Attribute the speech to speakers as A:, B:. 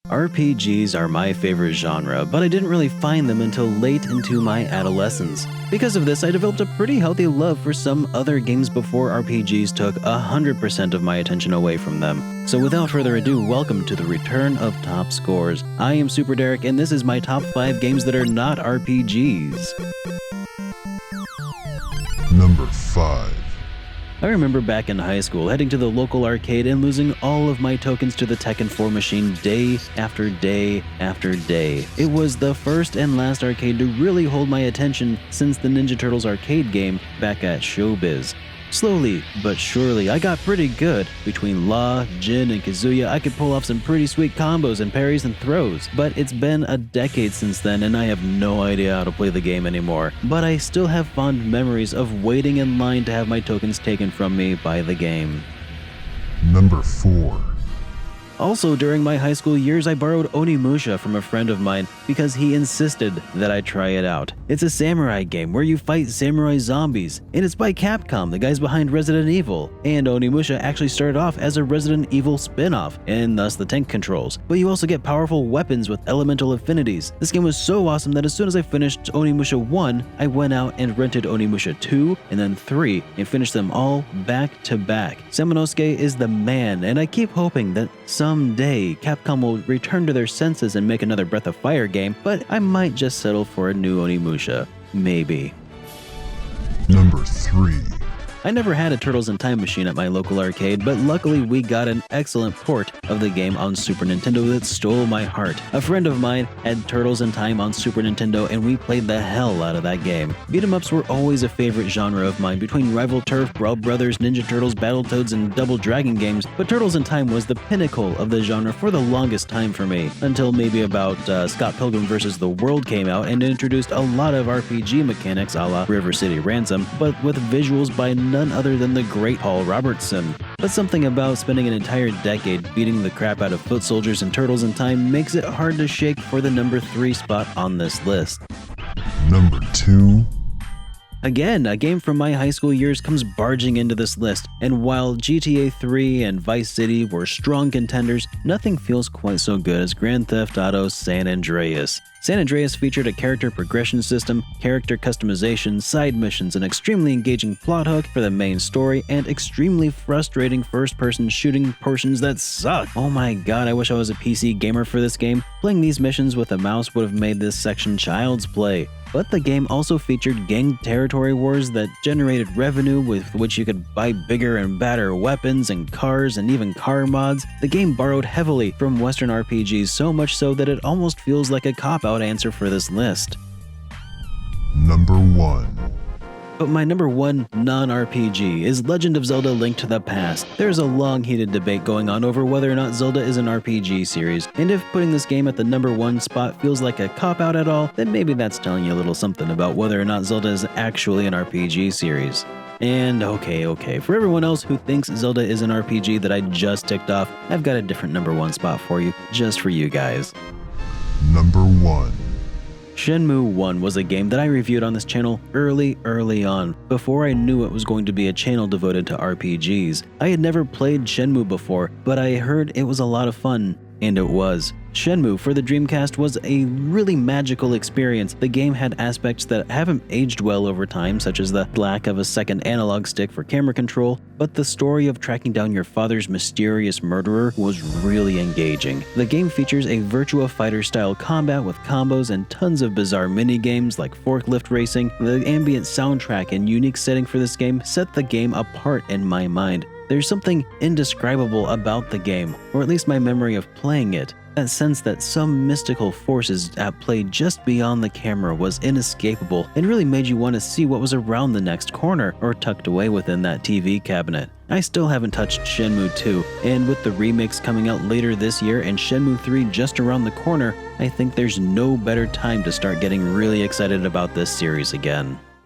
A: RPGs are my favorite genre, but I didn't really find them until late into my adolescence. Because of this, I developed a pretty healthy love for some other games before RPGs took 100% of my attention away from them. So without further ado, welcome to the return of Top Scores. I am SuperDerek, and this is my top 5 games that are not RPGs.
B: Number 5.
A: I remember back in high school heading to the local arcade and losing all of my tokens to the Tekken 4 machine day after day after day. It was the first and last arcade to really hold my attention since the Ninja Turtles arcade game back at Showbiz. Slowly but surely, I got pretty good. Between Law, Jin, and Kazuya, I could pull off some pretty sweet combos and parries and throws. But it's been a decade since then, and I have no idea how to play the game anymore. But I still have fond memories of waiting in line to have my tokens taken from me by the game.
B: Number 4.
A: Also, during my high school years, I borrowed Onimusha from a friend of mine because he insisted that I try it out. It's a samurai game where you fight samurai zombies, and it's by Capcom, the guys behind Resident Evil. And Onimusha actually started off as a Resident Evil spin-off, and thus the tank controls. But you also get powerful weapons with elemental affinities. This game was so awesome that as soon as I finished Onimusha 1, I went out and rented Onimusha 2 and then 3 and finished them all back to back. Samanosuke is the man, and I keep hoping that someday Capcom will return to their senses and make another Breath of Fire game, but I might just settle for a new Onimusha. Maybe.
B: Number 3.
A: I never had a Turtles in Time machine at my local arcade, but luckily we got an excellent port of the game on Super Nintendo that stole my heart. A friend of mine had Turtles in Time on Super Nintendo, and we played the hell out of that game. Beat-em-ups were always a favorite genre of mine between Rival Turf, Brawl Brothers, Ninja Turtles, Battletoads, and Double Dragon games, but Turtles in Time was the pinnacle of the genre for the longest time for me, until maybe about Scott Pilgrim vs. the World came out and introduced a lot of RPG mechanics a la River City Ransom, but with visuals by none other than the great Paul Robertson. But something about spending an entire decade beating the crap out of foot soldiers and Turtles in Time makes it hard to shake for the number 3 spot on this list.
B: Number 2.
A: Again, a game from my high school years comes barging into this list, and while GTA 3 and Vice City were strong contenders, nothing feels quite so good as Grand Theft Auto San Andreas. San Andreas featured a character progression system, character customization, side missions, an extremely engaging plot hook for the main story, and extremely frustrating first-person shooting portions that suck. Oh my god, I wish I was a PC gamer for this game. Playing these missions with a mouse would have made this section child's play. But the game also featured gang territory wars that generated revenue with which you could buy bigger and badder weapons and cars and even car mods. The game borrowed heavily from Western RPGs, so much so that it almost feels like a cop-out answer for this list.
B: Number 1.
A: But my number 1 non-RPG is Legend of Zelda: Link to the Past. There's a long heated debate going on over whether or not Zelda is an RPG series, and if putting this game at the number 1 spot feels like a cop-out at all, then maybe that's telling you a little something about whether or not Zelda is actually an RPG series. And okay, for everyone else who thinks Zelda is an RPG that I just ticked off, I've got a different number 1 spot for you, just for you guys.
B: Number 1.
A: Shenmue 1 was a game that I reviewed on this channel early on, before I knew it was going to be a channel devoted to RPGs. I had never played Shenmue before, but I heard it was a lot of fun, and it was. Shenmue for the Dreamcast was a really magical experience. The game had aspects that haven't aged well over time, such as the lack of a second analog stick for camera control, but the story of tracking down your father's mysterious murderer was really engaging. The game features a Virtua Fighter style combat with combos and tons of bizarre mini-games like forklift racing. The ambient soundtrack and unique setting for this game set the game apart in my mind. There's something indescribable about the game, or at least my memory of playing it. That sense that some mystical forces at play just beyond the camera was inescapable and really made you want to see what was around the next corner or tucked away within that TV cabinet. I still haven't touched Shenmue 2, and with the remakes coming out later this year and Shenmue 3 just around the corner, I think there's no better time to start getting really excited about this series again.